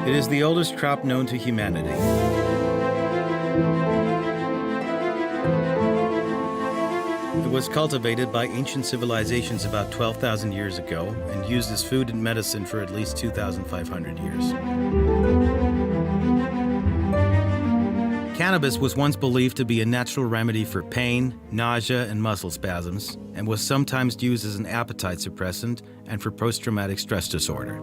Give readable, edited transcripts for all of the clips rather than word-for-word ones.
It is the oldest crop known to humanity. It was cultivated by ancient civilizations about 12,000 years ago and used as food and medicine for at least 2,500 years. Cannabis was once believed to be a natural remedy for pain, nausea, and muscle spasms, and was sometimes used as an appetite suppressant and for post-traumatic stress disorder.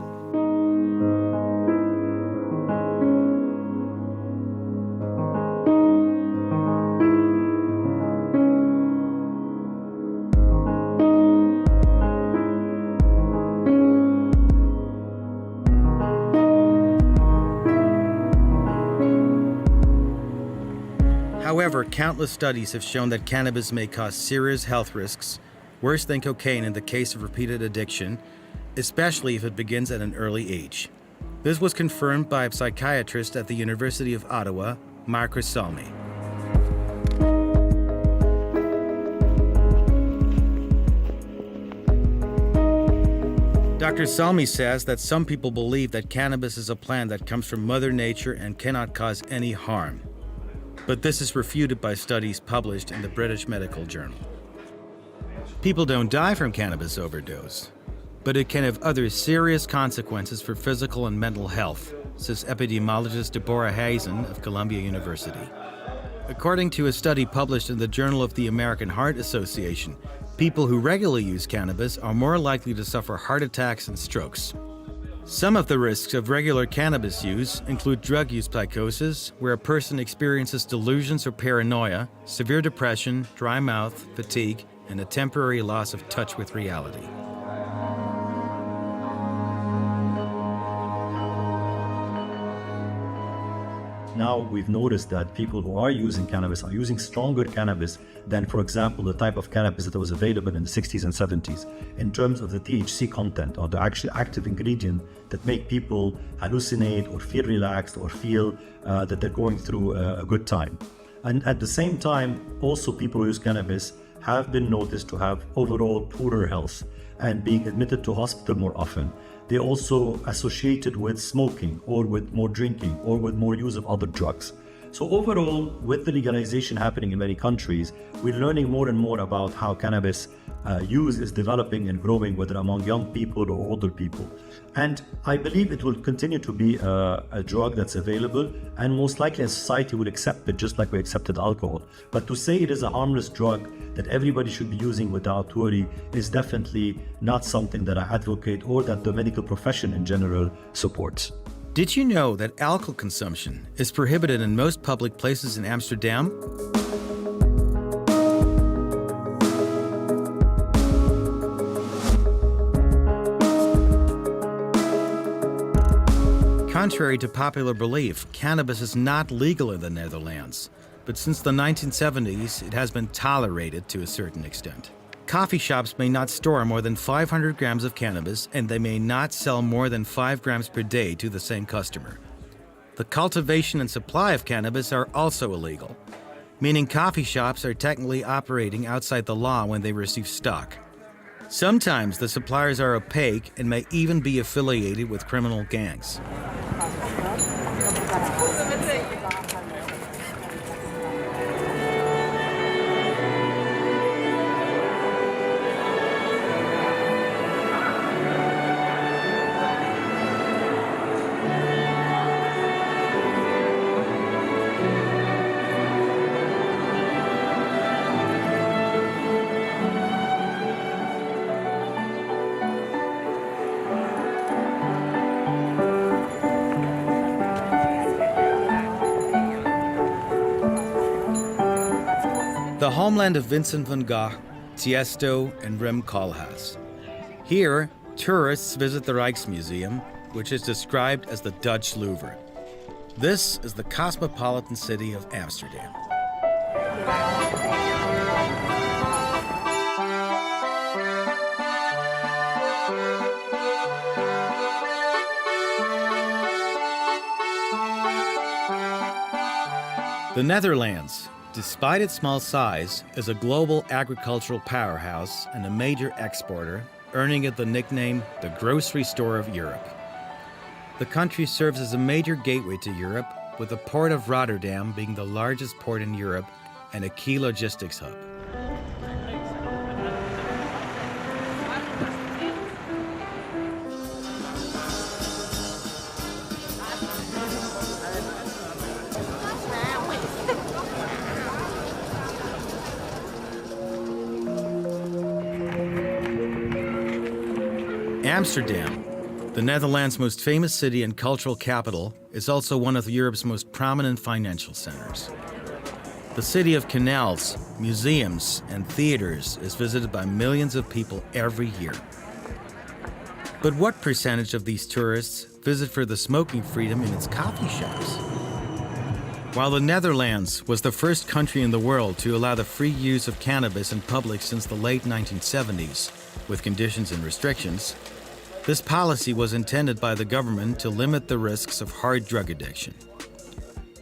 However, countless studies have shown that cannabis may cause serious health risks, worse than cocaine in the case of repeated addiction, especially if it begins at an early age. This was confirmed by a psychiatrist at the University of Ottawa, Marcus Salmi. Dr. Salmi says that some people believe that cannabis is a plant that comes from Mother Nature and cannot cause any harm. But this is refuted by studies published in the British Medical Journal. People don't die from cannabis overdose, but it can have other serious consequences for physical and mental health, says epidemiologist Deborah Hazen of Columbia University. According to a study published in the Journal of the American Heart Association, people who regularly use cannabis are more likely to suffer heart attacks and strokes. Some of the risks of regular cannabis use include drug use psychosis, where a person experiences delusions or paranoia, severe depression, dry mouth, fatigue, and a temporary loss of touch with reality. Now we've noticed that people who are using cannabis are using stronger cannabis than, for example, the type of cannabis that was available in the 60s and 70s in terms of the THC content, or the actual active ingredient that make people hallucinate or feel relaxed or feel that they're going through a good time. And at the same time, also people who use cannabis have been noticed to have overall poorer health and being admitted to hospital more often. They're also associated with smoking or with more drinking or with more use of other drugs. So overall, with the legalization happening in many countries, we're learning more and more about how cannabis use is developing and growing, whether among young people or older people. And I believe it will continue to be a drug that's available, and most likely a society will accept it just like we accepted alcohol. But to say it is a harmless drug that everybody should be using without worry is definitely not something that I advocate or that the medical profession in general supports. Did you know that alcohol consumption is prohibited in most public places in Amsterdam? Contrary to popular belief, cannabis is not legal in the Netherlands, but since the 1970s, it has been tolerated to a certain extent. Coffee shops may not store more than 500 grams of cannabis, and they may not sell more than 5 grams per day to the same customer. The cultivation and supply of cannabis are also illegal, meaning coffee shops are technically operating outside the law when they receive stock. Sometimes the suppliers are opaque and may even be affiliated with criminal gangs. The homeland of Vincent van Gogh, Tiesto, and Rem Koolhaas. Here, tourists visit the Rijksmuseum, which is described as the Dutch Louvre. This is the cosmopolitan city of Amsterdam. The Netherlands, despite its small size, is a global agricultural powerhouse and a major exporter, earning it the nickname the grocery store of Europe. The country serves as a major gateway to Europe, with the port of Rotterdam being the largest port in Europe and a key logistics hub. Amsterdam, the Netherlands' most famous city and cultural capital, is also one of Europe's most prominent financial centers. The city of canals, museums, and theaters is visited by millions of people every year. But what percentage of these tourists visit for the smoking freedom in its coffee shops? While the Netherlands was the first country in the world to allow the free use of cannabis in public since the late 1970s, with conditions and restrictions, this policy was intended by the government to limit the risks of hard drug addiction.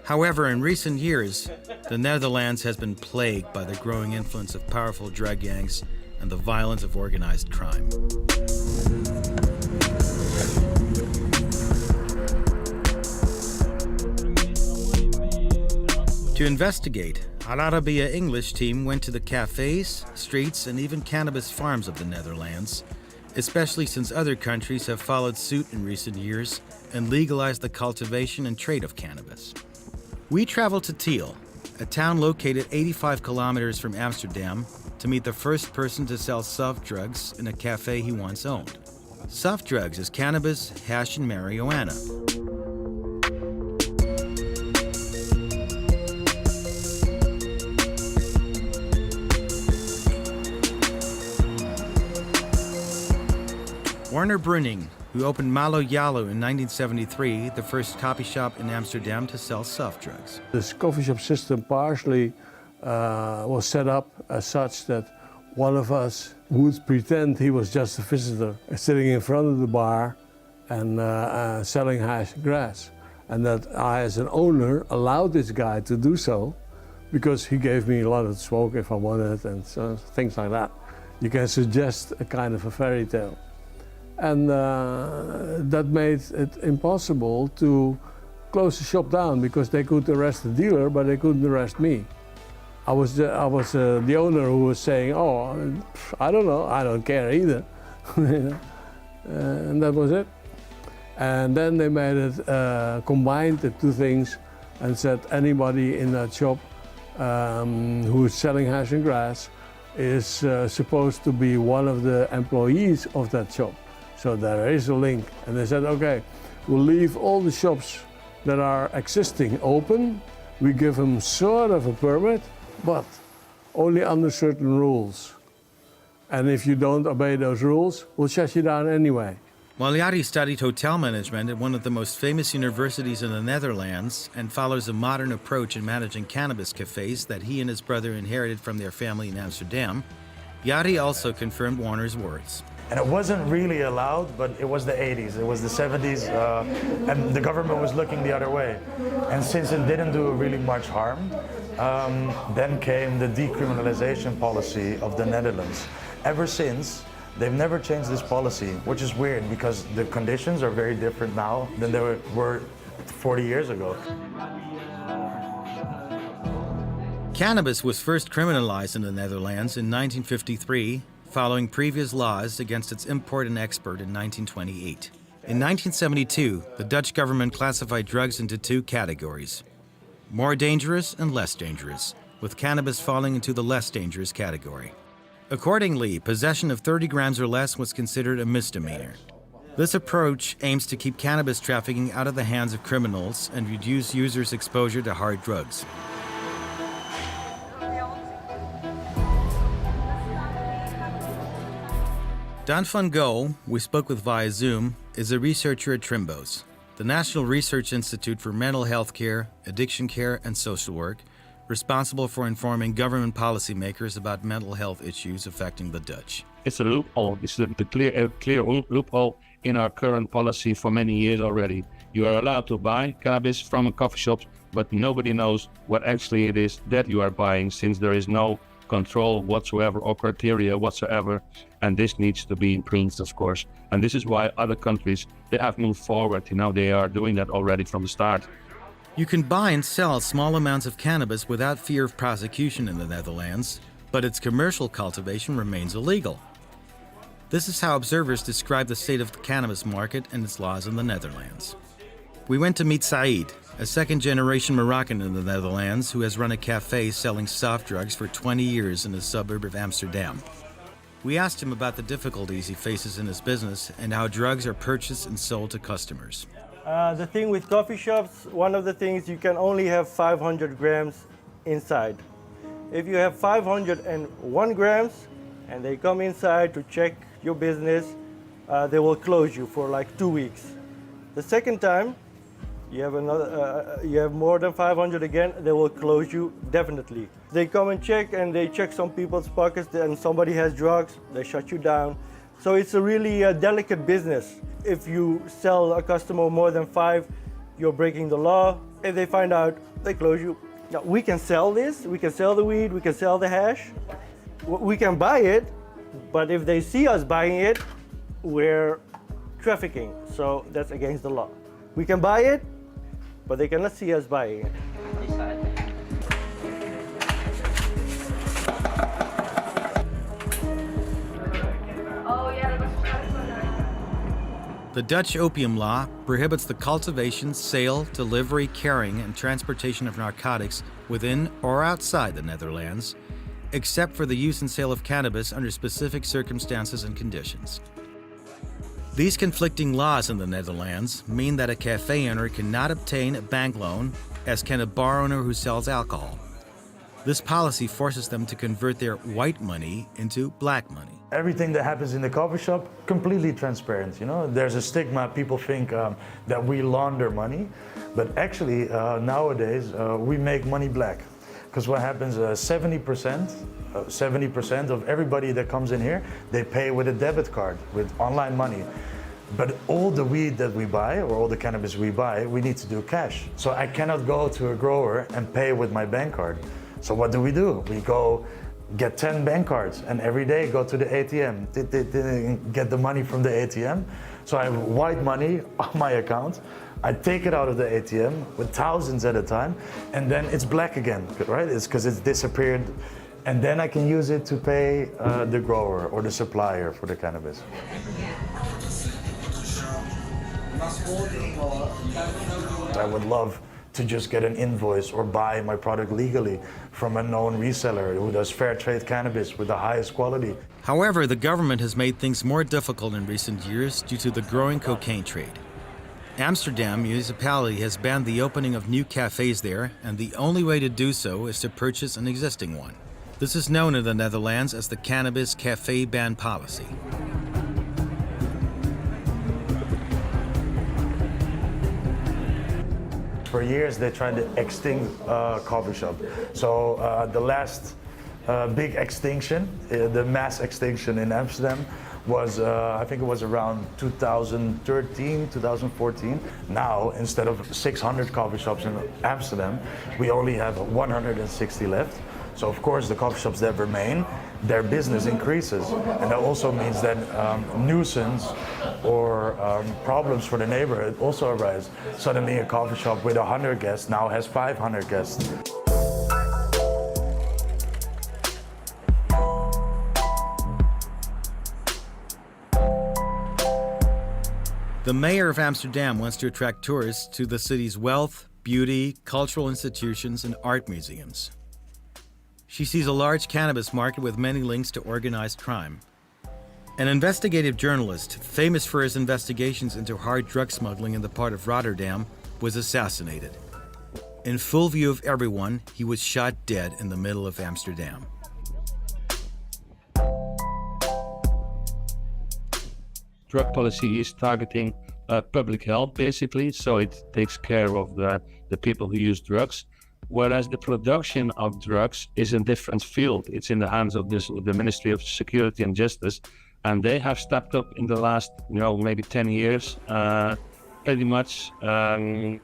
However, in recent years, the Netherlands has been plagued by the growing influence of powerful drug gangs and the violence of organized crime. To investigate, ALARABIYA English team went to the cafes, streets, and even cannabis farms of the Netherlands, especially since other countries have followed suit in recent years and legalized the cultivation and trade of cannabis. We traveled to Tiel, a town located 85 kilometers from Amsterdam, to meet the first person to sell soft drugs in a cafe he once owned. Soft drugs is cannabis, hash, and marijuana. Werner Bruning, who opened Malo Yalo in 1973, the first coffee shop in Amsterdam to sell soft drugs. This coffee shop system partially was set up as such that one of us would pretend he was just a visitor, sitting in front of the bar and selling hash grass. And that I, as an owner, allowed this guy to do so because he gave me a lot of smoke if I wanted and so, things like that. You can suggest a kind of a fairy tale. And that made it impossible to close the shop down because they could arrest the dealer, but they couldn't arrest me. I was the owner who was saying, "Oh, I don't know, I don't care either," and that was it. And then they made it combined the two things, and said anybody in that shop who is selling hash and grass is supposed to be one of the employees of that shop. So there is a link. And they said, okay, we'll leave all the shops that are existing open. We give them sort of a permit, but only under certain rules. And if you don't obey those rules, we'll shut you down anyway. While Yari studied hotel management at one of the most famous universities in the Netherlands and follows a modern approach in managing cannabis cafes that he and his brother inherited from their family in Amsterdam, Yari also confirmed Warner's words. And it wasn't really allowed, but it was the 80s, it was the 70s, and the government was looking the other way. And since it didn't do really much harm, then came the decriminalization policy of the Netherlands. Ever since, they've never changed this policy, which is weird because the conditions are very different now than they were 40 years ago. Cannabis was first criminalized in the Netherlands in 1953, following previous laws against its import and export in 1928. In 1972, the Dutch government classified drugs into two categories: more dangerous and less dangerous, with cannabis falling into the less dangerous category. Accordingly, possession of 30 grams or less was considered a misdemeanor. This approach aims to keep cannabis trafficking out of the hands of criminals and reduce users' exposure to hard drugs. Dan van Gogh, we spoke with via Zoom, is a researcher at Trimbos, the National Research Institute for Mental Health Care, Addiction Care, and Social Work, responsible for informing government policymakers about mental health issues affecting the Dutch. It's a loophole. It's a clear loophole in our current policy for many years already. You are allowed to buy cannabis from a coffee shop, but nobody knows what actually it is that you are buying, since there is no control whatsoever or criteria whatsoever, and this needs to be improved, of course. And this is why other countries, they have moved forward. They are doing that already from the start. You can buy and sell small amounts of cannabis without fear of prosecution in the Netherlands, but its commercial cultivation remains illegal. This is how observers describe the state of the cannabis market and its laws in the Netherlands. We went to meet Said, a second-generation Moroccan in the Netherlands who has run a café selling soft drugs for 20 years in a suburb of Amsterdam. We asked him about the difficulties he faces in his business and how drugs are purchased and sold to customers. The thing with coffee shops, one of the things, you can only have 500 grams inside. If you have 501 grams and they come inside to check your business, they will close you for like 2 weeks. The second time, you have more than 500 again, they will close you definitely. They come and they check some people's pockets and somebody has drugs, they shut you down. So it's a really delicate business. If you sell a customer more than 5, you're breaking the law. If they find out, they close you. Now, we can sell this, we can sell the weed, we can sell the hash, we can buy it, but if they see us buying it, we're trafficking. So that's against the law. We can buy it, but they cannot see us buying it. The Dutch Opium Law prohibits the cultivation, sale, delivery, carrying, and transportation of narcotics within or outside the Netherlands, except for the use and sale of cannabis under specific circumstances and conditions. These conflicting laws in the Netherlands mean that a cafe owner cannot obtain a bank loan, as can a bar owner who sells alcohol. This policy forces them to convert their white money into black money. Everything that happens in the coffee shop, completely transparent. There's a stigma. People think that we launder money, but actually nowadays we make money black. Because what happens, 70% of everybody that comes in here, they pay with a debit card, with online money. But all the weed that we buy, or all the cannabis we buy, we need to do cash. So I cannot go to a grower and pay with my bank card. So what do? We go get 10 bank cards and every day go to the ATM, get the money from the ATM. So I have white money on my account. I take it out of the ATM with thousands at a time, and then it's black again, right? It's because it's disappeared. And then I can use it to pay the grower or the supplier for the cannabis. I would love to just get an invoice or buy my product legally from a known reseller who does fair trade cannabis with the highest quality. However, the government has made things more difficult in recent years due to the growing cocaine trade. Amsterdam municipality has banned the opening of new cafes there, and the only way to do so is to purchase an existing one. This is known in the Netherlands as the Cannabis Café Ban Policy. For years, they tried to extinct coffee shop. So the last big extinction, the mass extinction in Amsterdam, was I think it was around 2013, 2014. Now, instead of 600 coffee shops in Amsterdam, we only have 160 left. So of course, the coffee shops that remain, their business increases. And that also means that nuisance or problems for the neighborhood also arise. Suddenly a coffee shop with 100 guests now has 500 guests. The mayor of Amsterdam wants to attract tourists to the city's wealth, beauty, cultural institutions, and art museums. She sees a large cannabis market with many links to organized crime. An investigative journalist, famous for his investigations into hard drug smuggling in the port of Rotterdam, was assassinated. In full view of everyone, he was shot dead in the middle of Amsterdam. Drug policy is targeting public health, basically, so it takes care of the people who use drugs. Whereas the production of drugs is a different field. It's in the hands of the Ministry of Security and Justice, and they have stepped up in the last, maybe 10 years, pretty much to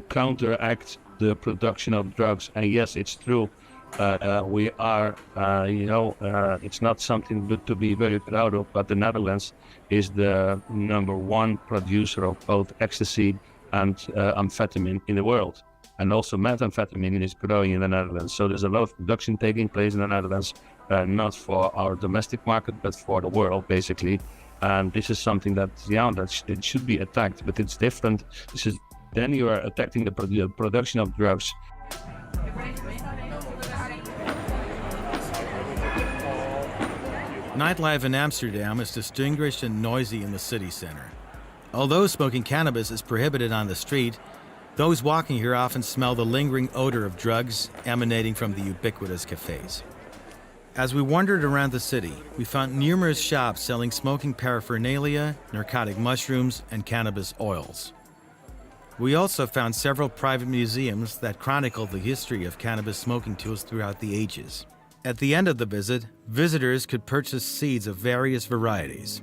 counteract the production of drugs. And yes, it's true. We are, it's not something good to be very proud of, but the Netherlands is the #1 producer of both ecstasy and amphetamine in the world. And also methamphetamine is growing in the Netherlands. So there's a lot of production taking place in the Netherlands, not for our domestic market, but for the world, basically. And this is something that, it should be attacked, but it's different. Then you are attacking the production of drugs. Nightlife in Amsterdam is distinguished and noisy in the city center. Although smoking cannabis is prohibited on the street, those walking here often smell the lingering odor of drugs emanating from the ubiquitous cafes. As we wandered around the city, we found numerous shops selling smoking paraphernalia, narcotic mushrooms, and cannabis oils. We also found several private museums that chronicle the history of cannabis smoking tools throughout the ages. At the end of the visit, visitors could purchase seeds of various varieties.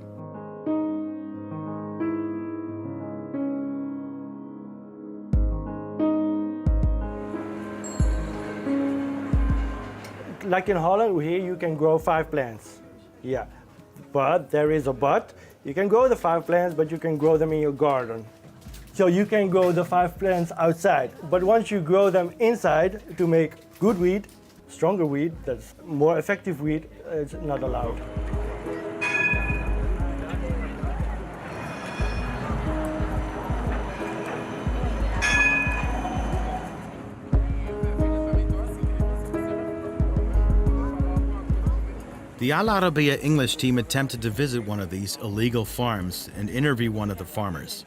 Like in Holland, here you can grow 5 plants. Yeah, but there is a but. You can grow the 5 plants, but you can grow them in your garden. So you can grow the 5 plants outside. But once you grow them inside to make good weed, stronger weed, that's more effective weed, it's not allowed. The ALARABIYA English team attempted to visit one of these illegal farms and interview one of the farmers.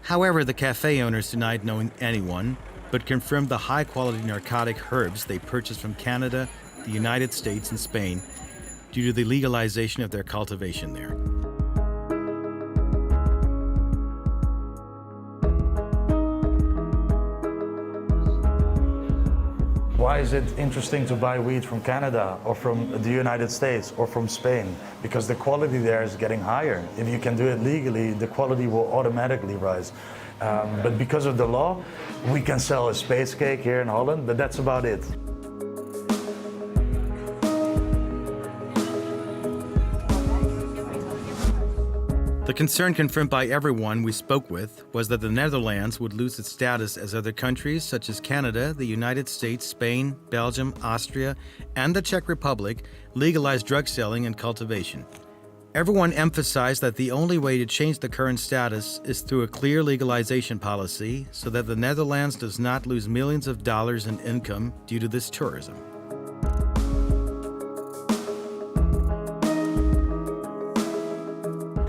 However, the cafe owners denied knowing anyone, but confirmed the high-quality narcotic herbs they purchased from Canada, the United States, and Spain due to the legalization of their cultivation there. Why is it interesting to buy weed from Canada or from the United States or from Spain? Because the quality there is getting higher. If you can do it legally, the quality will automatically rise. But because of the law, we can sell a space cake here in Holland, but that's about it. The concern confirmed by everyone we spoke with was that the Netherlands would lose its status as other countries such as Canada, the United States, Spain, Belgium, Austria, and the Czech Republic legalized drug selling and cultivation. Everyone emphasized that the only way to change the current status is through a clear legalization policy so that the Netherlands does not lose millions of dollars in income due to this tourism.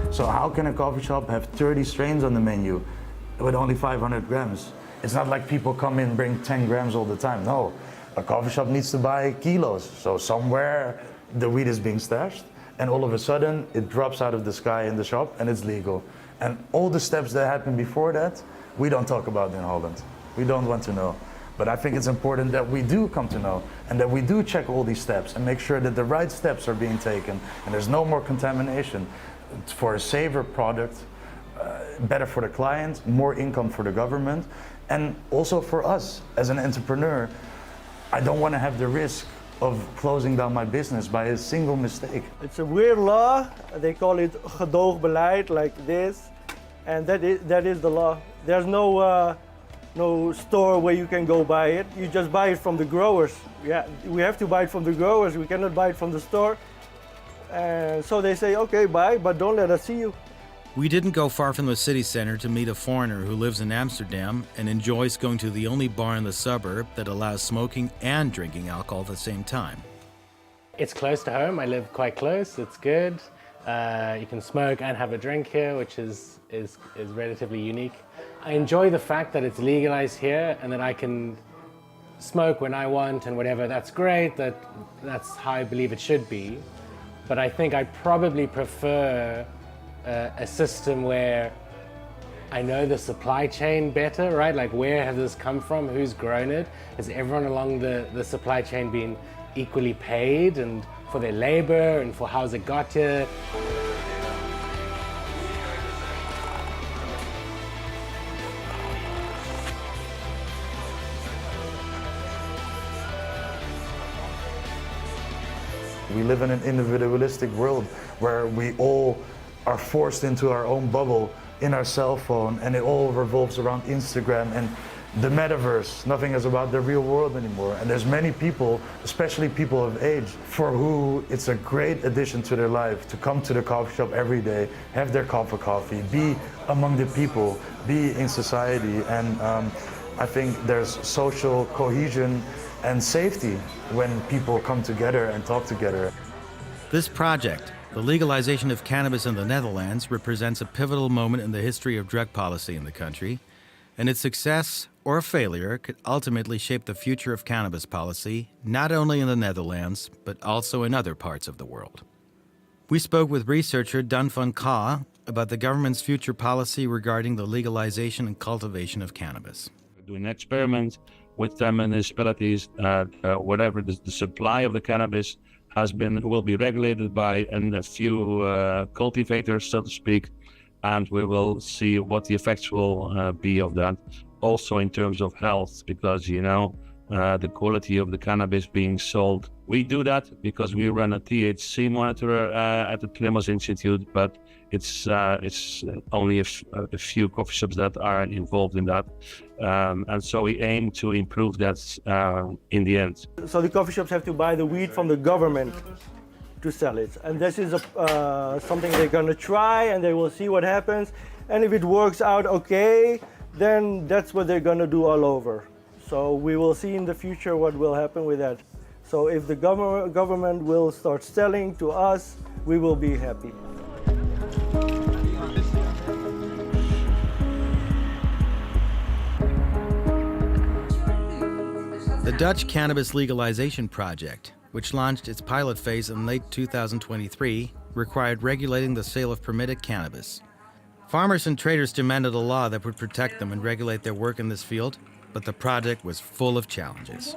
So how can a coffee shop have 30 strains on the menu with only 500 grams? It's not like people come in and bring 10 grams all the time. No, a coffee shop needs to buy kilos. So somewhere the weed is being stashed and all of a sudden it drops out of the sky in the shop and it's legal. And all the steps that happened before that, we don't talk about in Holland. We don't want to know. But I think it's important that we do come to know and that we do check all these steps and make sure that the right steps are being taken and there's no more contamination. For a safer product, better for the client, more income for the government, and also for us as an entrepreneur. I don't want to have the risk of closing down my business by a single mistake. It's a weird law. They call it gedoogbeleid, like this, and that is the law. There's no store where you can go buy it. You just buy it from the growers. Yeah, we have to buy it from the growers. We cannot buy it from the store. And so they say, okay, buy, but don't let us see you. We didn't go far from the city center to meet a foreigner who lives in Amsterdam and enjoys going to the only bar in the suburb that allows smoking and drinking alcohol at the same time. It's close to home. I live quite close. It's good. You can smoke and have a drink here, which is relatively unique. I enjoy the fact that it's legalized here and that I can smoke when I want and whatever. That's great. That's how I believe it should be. But I think I probably prefer a system where I know the supply chain better, right? Like, where has this come from? Who's grown it? Has everyone along the supply chain been equally paid and for their labor and for how's it got here? We live in an individualistic world where we all are forced into our own bubble in our cell phone, and it all revolves around Instagram and the metaverse. Nothing is about the real world anymore. And there's many people, especially people of age, for who it's a great addition to their life to come to the coffee shop every day, have their cup of coffee, be among the people, be in society. And I think there's social cohesion and safety when people come together and talk together. This project, the legalization of cannabis in the Netherlands, represents a pivotal moment in the history of drug policy in the country, and its success or failure could ultimately shape the future of cannabis policy, not only in the Netherlands, but also in other parts of the world. We spoke with researcher Dan van Ka about the government's future policy regarding the legalization and cultivation of cannabis. We're doing experiments with the municipalities, whatever the supply of the cannabis will be regulated by a few cultivators, so to speak, and we will see what the effects will be of that. Also in terms of health, because the quality of the cannabis being sold. We do that because we run a THC monitor at the Cannabis Institute, but it's only a few coffee shops that are involved in that. And so we aim to improve that in the end. So the coffee shops have to buy the weed from the government to sell it. And this is something they're gonna try, and they will see what happens. And if it works out okay, then that's what they're gonna do all over. So we will see in the future what will happen with that. So if the government will start selling to us, we will be happy. The Dutch Cannabis Legalization Project, which launched its pilot phase in late 2023, required regulating the sale of permitted cannabis. Farmers and traders demanded a law that would protect them and regulate their work in this field, but the project was full of challenges.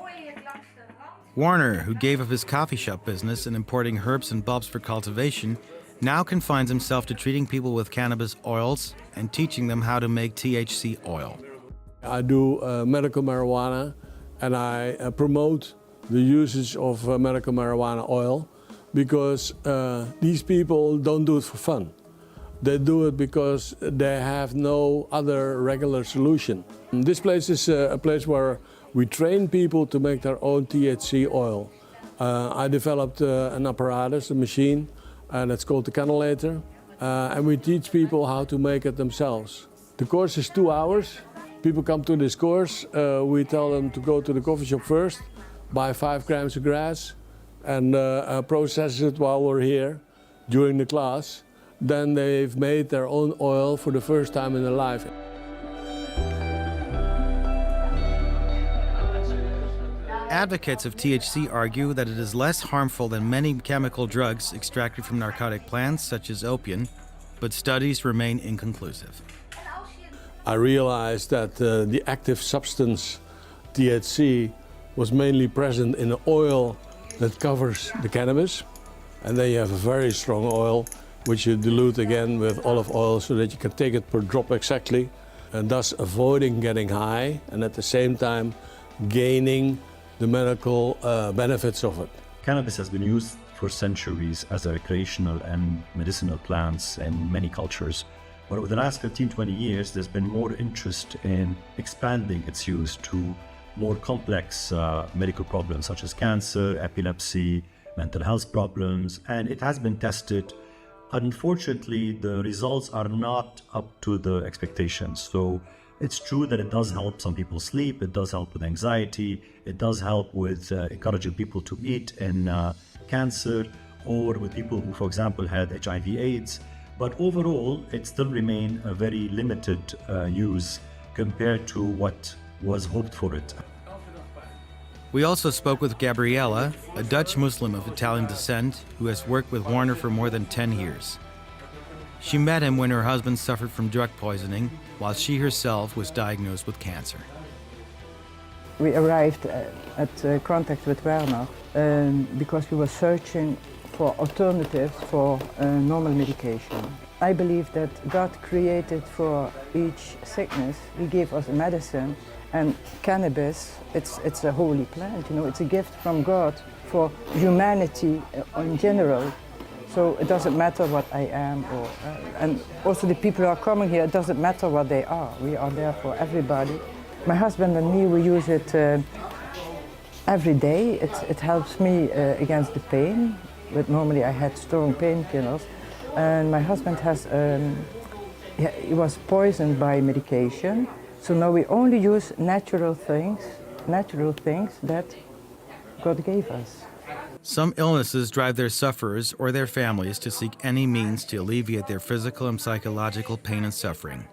Warner, who gave up his coffee shop business and importing herbs and bulbs for cultivation, now confines himself to treating people with cannabis oils and teaching them how to make THC oil. I do medical marijuana, and I promote the usage of medical marijuana oil because these people don't do it for fun. They do it because they have no other regular solution. This place is a place where we train people to make their own THC oil. I developed an apparatus, a machine, that's called the Narrator, and we teach people how to make it themselves. The course is 2 hours. People come to this course, we tell them to go to the coffee shop first, buy 5 grams of grass, and process it while we're here during the class. Then they've made their own oil for the first time in their life. Advocates of THC argue that it is less harmful than many chemical drugs extracted from narcotic plants, such as opium, but studies remain inconclusive. I realized that the active substance, THC, was mainly present in the oil that covers the cannabis. And then you have a very strong oil, which you dilute again with olive oil so that you can take it per drop exactly, and thus avoiding getting high and at the same time gaining the medical benefits of it. Cannabis has been used for centuries as a recreational and medicinal plants in many cultures. But over the last 15-20 years, there's been more interest in expanding its use to more complex medical problems such as cancer, epilepsy, mental health problems, and it has been tested. Unfortunately, the results are not up to the expectations. So it's true that it does help some people sleep, it does help with anxiety, it does help with encouraging people to eat in cancer, or with people who, for example, had HIV/AIDS. But overall, it still remains a very limited use compared to what was hoped for it. We also spoke with Gabriella, a Dutch Muslim of Italian descent who has worked with Warner for more than 10 years. She met him when her husband suffered from drug poisoning, while she herself was diagnosed with cancer. We arrived at contact with Werner because we were searching for alternatives for normal medication. I believe that God created for each sickness, He gave us a medicine, and cannabis, it's a holy plant, it's a gift from God for humanity in general. So it doesn't matter what I am, and also the people who are coming here, it doesn't matter what they are. We are there for everybody. My husband and me, we use it every day. It helps me against the pain, but normally I had strong painkillers. And my husband has, he was poisoned by medication. So now we only use natural things that God gave us. Some illnesses drive their sufferers or their families to seek any means to alleviate their physical and psychological pain and suffering,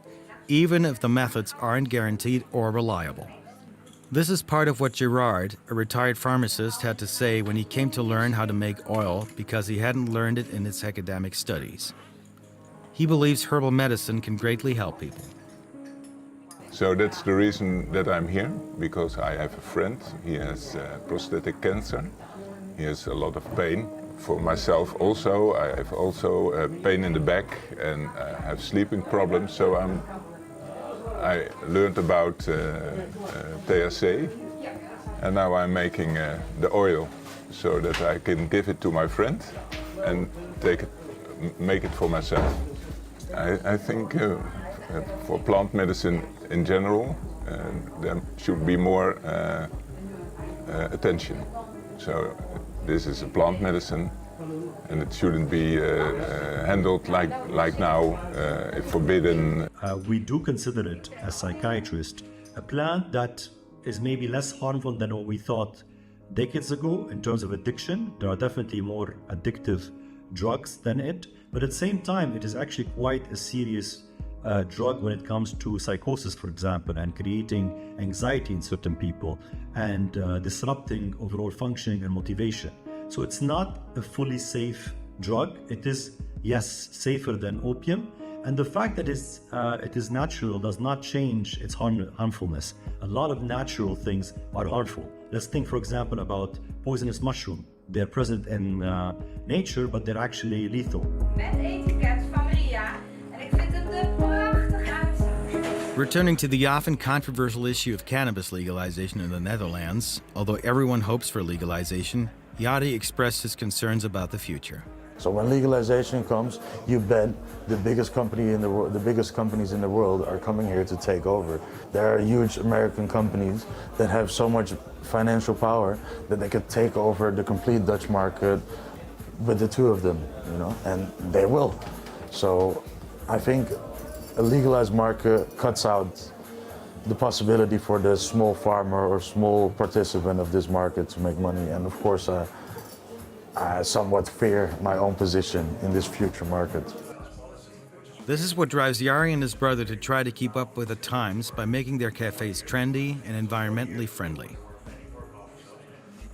even if the methods aren't guaranteed or reliable. This is part of what Gerard, a retired pharmacist, had to say when he came to learn how to make oil because he hadn't learned it in his academic studies. He believes herbal medicine can greatly help people. So that's the reason that I'm here, because I have a friend. He has prostate cancer. He has a lot of pain. For myself also, I have also pain in the back and have sleeping problems. So I learned about THC, and now I'm making the oil so that I can give it to my friend and make it for myself. I think for plant medicine in general, there should be more attention. So this is a plant medicine, and it shouldn't be handled like now, forbidden. We do consider it, as psychiatrists, a plant that is maybe less harmful than what we thought decades ago in terms of addiction. There are definitely more addictive drugs than it, but at the same time, it is actually quite a serious drug when it comes to psychosis, for example, and creating anxiety in certain people and disrupting overall functioning and motivation. So it's not a fully safe drug. It is, yes, safer than opium. And the fact that it is natural does not change its harmfulness. A lot of natural things are harmful. Let's think, for example, about poisonous mushroom. They're present in nature, but they're actually lethal. Returning to the often controversial issue of cannabis legalization in the Netherlands, although everyone hopes for legalization, Yadi expressed his concerns about the future. So when legalization comes, you bet the biggest companies in the world are coming here to take over. There are huge American companies that have so much financial power that they could take over the complete Dutch market with the two of them, you know, and they will. So I think a legalized market cuts out the possibility for the small farmer or small participant of this market to make money. And of course, I somewhat fear my own position in this future market. This is what drives Yari and his brother to try to keep up with the times by making their cafes trendy and environmentally friendly.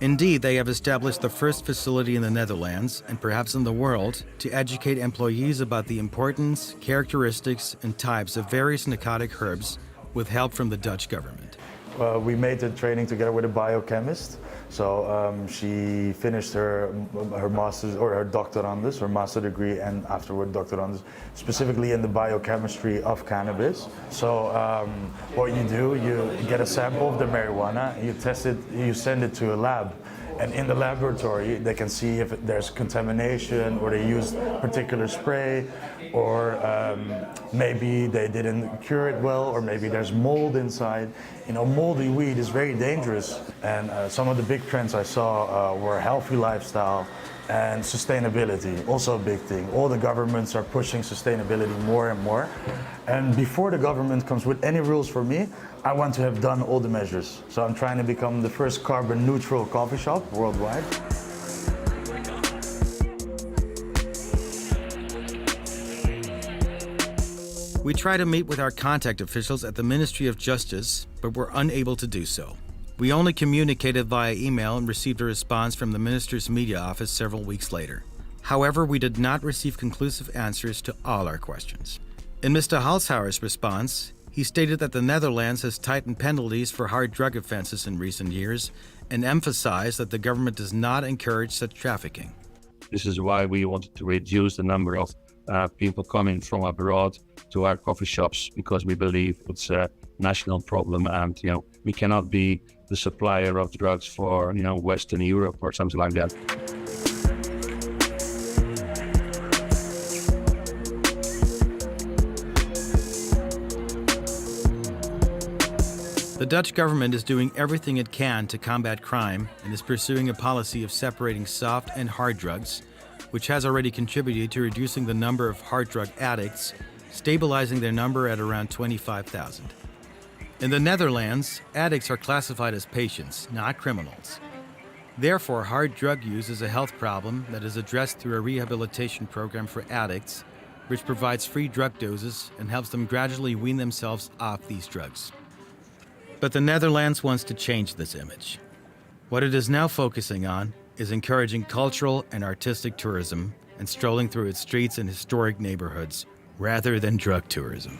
Indeed, they have established the first facility in the Netherlands, and perhaps in the world, to educate employees about the importance, characteristics, and types of various narcotic herbs with help from the Dutch government. We made the training together with a biochemist. So she finished her master's or her doctorandus, her master degree, and afterward doctorandus, specifically in the biochemistry of cannabis. So what you do, you get a sample of the marijuana, you test it, you send it to a lab. And in the laboratory, they can see if there's contamination, or they used particular spray, or maybe they didn't cure it well, or maybe there's mold inside. You know, moldy weed is very dangerous. And some of the big trends I saw were healthy lifestyle and sustainability, also a big thing. All the governments are pushing sustainability more and more. And before the government comes with any rules for me, I want to have done all the measures. So I'm trying to become the first carbon neutral coffee shop worldwide. We try to meet with our contact officials at the Ministry of Justice, but were unable to do so. We only communicated via email and received a response from the Minister's media office several weeks later. However, we did not receive conclusive answers to all our questions. In Mr. Halshauer's response, he stated that the Netherlands has tightened penalties for hard drug offenses in recent years and emphasized that the government does not encourage such trafficking. This is why we wanted to reduce the number of people coming from abroad to our coffee shops, because we believe it's national problem, and we cannot be the supplier of drugs for Western Europe or something like that. The Dutch government is doing everything it can to combat crime and is pursuing a policy of separating soft and hard drugs, which has already contributed to reducing the number of hard drug addicts, stabilizing their number at around 25,000. In the Netherlands, addicts are classified as patients, not criminals. Therefore, hard drug use is a health problem that is addressed through a rehabilitation program for addicts, which provides free drug doses and helps them gradually wean themselves off these drugs. But the Netherlands wants to change this image. What it is now focusing on is encouraging cultural and artistic tourism and strolling through its streets and historic neighborhoods rather than drug tourism.